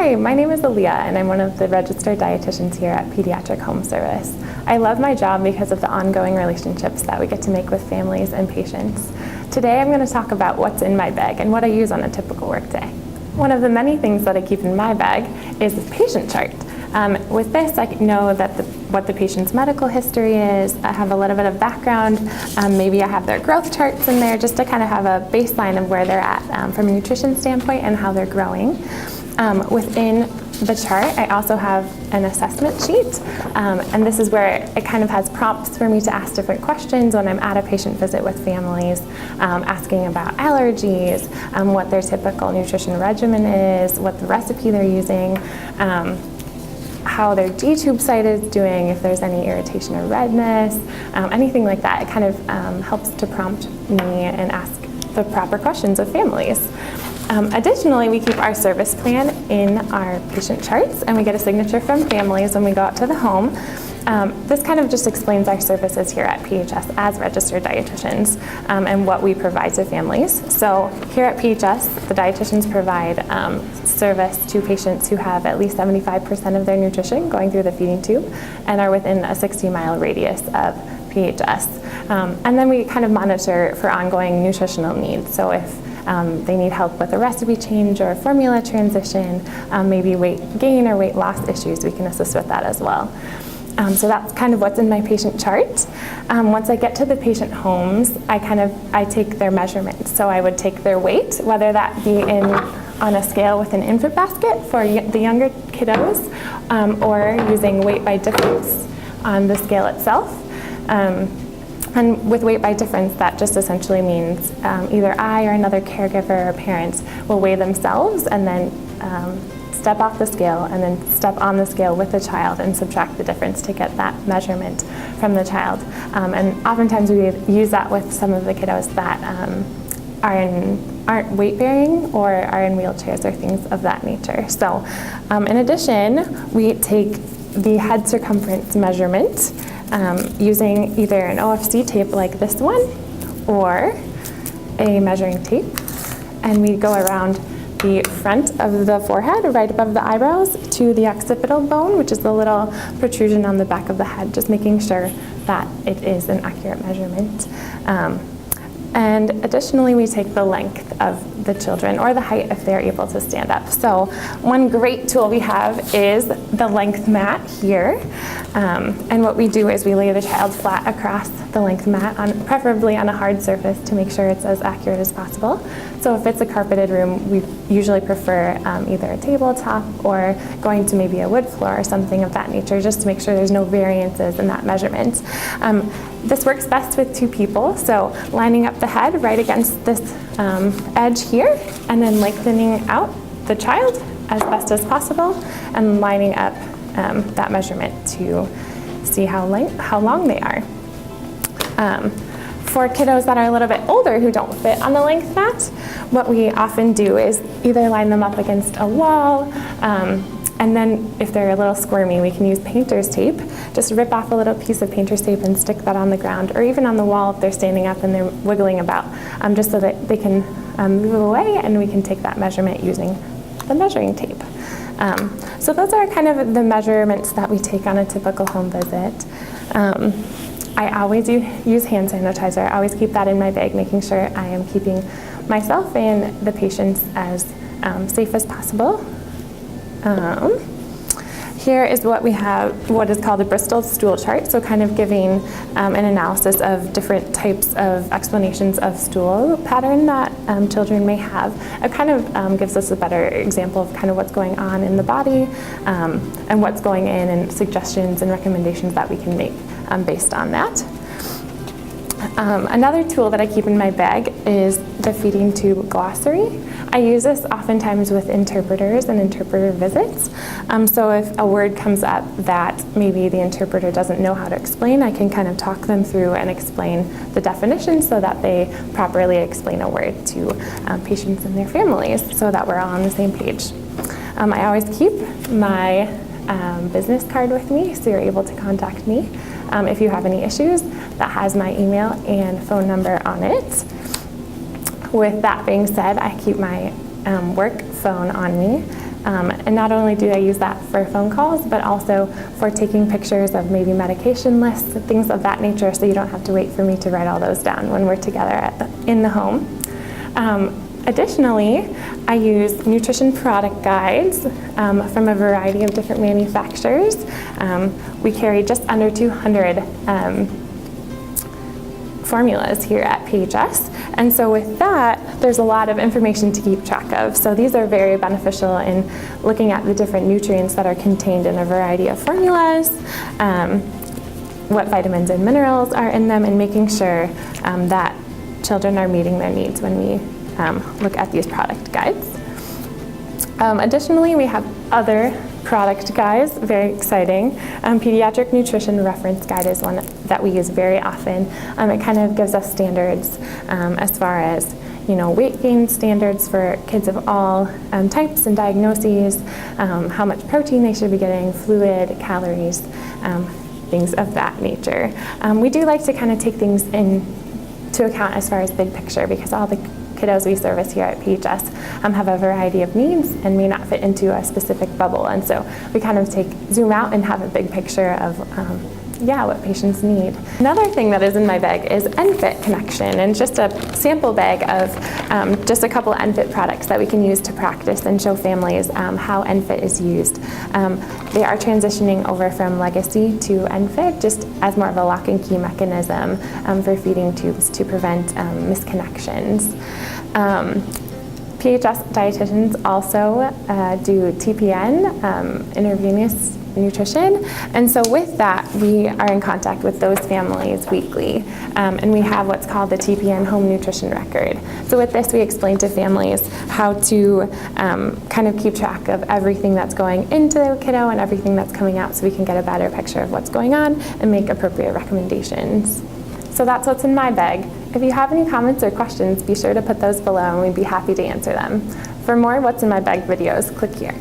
Hi, my name is Alea, and I'm one of the registered dietitians here at Pediatric Home Service. I love my job because of the ongoing relationships that we get to make with families and patients. Today I'm going to talk about what's in my bag and what I use on a typical workday. One of the many things that I keep in my bag is a patient chart. With this, I know that what the patient's medical history is. I have a little bit of background. Maybe I have their growth charts in there just to kind of have a baseline of where they're at from a nutrition standpoint and how they're growing. Within the chart, I also have an assessment sheet, and this is where it kind of has prompts for me to ask different questions when I'm at a patient visit with families, asking about allergies, what their typical nutrition regimen is, what the recipe they're using, how their G-tube site is doing, if there's any irritation or redness, anything like that. It kind of helps to prompt me and ask the proper questions of families. Additionally, we keep our service plan in our patient charts, and we get a signature from families when we go out to the home. This kind of just explains our services here at PHS as registered dietitians and what we provide to families. So here at PHS, the dietitians provide service to patients who have at least 75% of their nutrition going through the feeding tube and are within a 60-mile radius of PHS. And then we kind of monitor for ongoing nutritional needs. So if they need help with a recipe change or a formula transition, maybe weight gain or weight loss issues, we can assist with that as well. So that's kind of what's in my patient chart. Once I get to the patient homes, I take their measurements. So I would take their weight, whether that be on a scale with an infant basket for the younger kiddos, or using weight by difference on the scale itself. And with weight by difference, that just essentially means either I or another caregiver or parent will weigh themselves and then step off the scale and then step on the scale with the child and subtract the difference to get that measurement from the child. And oftentimes we use that with some of the kiddos that aren't weight bearing or are in wheelchairs or things of that nature. So in addition, we take the head circumference measurement using either an OFC tape like this one or a measuring tape, and we go around the front of the forehead right above the eyebrows to the occipital bone, which is the little protrusion on the back of the head, just making sure that it is an accurate measurement. And additionally, we take the length of the children or the height if they're able to stand up. So one great tool we have is the length mat here. And what we do is we lay the child flat across the length mat, preferably on a hard surface to make sure it's as accurate as possible. So if it's a carpeted room, we usually prefer either a tabletop or going to maybe a wood floor or something of that nature, just to make sure there's no variances in that measurement. This works best with two people, so lining up the head right against this edge here, and then lengthening out the child as best as possible, and lining up that measurement to see how long they are. For kiddos that are a little bit older who don't fit on the length mat, what we often do is either line them up against a wall, and then if they're a little squirmy, we can use painter's tape. Just rip off a little piece of painter's tape and stick that on the ground, or even on the wall if they're standing up and they're wiggling about, just so that they can move away and we can take that measurement using the measuring tape. So those are kind of the measurements that we take on a typical home visit. I always use hand sanitizer. I always keep that in my bag, making sure I am keeping myself and the patients as safe as possible. Here is what we have, what is called a Bristol stool chart, so kind of giving an analysis of different types of explanations of stool pattern that children may have. It kind of gives us a better example of kind of what's going on in the body and what's going in, and suggestions and recommendations that we can make based on that. Another tool that I keep in my bag is the feeding tube glossary. I use this oftentimes with interpreters and interpreter visits. So if a word comes up that maybe the interpreter doesn't know how to explain, I can kind of talk them through and explain the definition so that they properly explain a word to patients and their families so that we're all on the same page. I always keep my business card with me, so you're able to contact me if you have any issues. That has my email and phone number on it. With that being said, I keep my work phone on me And not only do I use that for phone calls, but also for taking pictures of maybe medication lists, things of that nature, so you don't have to wait for me to write all those down when we're together in the home. Additionally, I use nutrition product guides from a variety of different manufacturers. We carry just under 200 formulas here at PHS, and so with that, there's a lot of information to keep track of. So these are very beneficial in looking at the different nutrients that are contained in a variety of formulas, what vitamins and minerals are in them, and making sure that children are meeting their needs when we look at these product guides. Additionally, we have other product guides, very exciting. Pediatric Nutrition Reference Guide is one that we use very often. It kind of gives us standards as far as weight gain standards for kids of all types and diagnoses, how much protein they should be getting, fluid, calories, things of that nature. We do like to kind of take things into account as far as big picture, because all the kiddos we service here at PHS have a variety of needs and may not fit into a specific bubble, and so we kind of zoom out and have a big picture of what patients need. Another thing that is in my bag is ENFIT Connection, and just a sample bag of just a couple of ENFIT products that we can use to practice and show families how ENFIT is used. They are transitioning over from Legacy to ENFIT just as more of a lock and key mechanism for feeding tubes to prevent misconnections. PHS dietitians also do TPN, intravenous nutrition, and so with that we are in contact with those families weekly, and we have what's called the TPN home nutrition record. So with this we explain to families how to kind of keep track of everything that's going into the kiddo and everything that's coming out, so we can get a better picture of what's going on and make appropriate recommendations. So that's what's in my bag. If you have any comments or questions, be sure to put those below and we'd be happy to answer them. For more What's in My Bag videos, click here.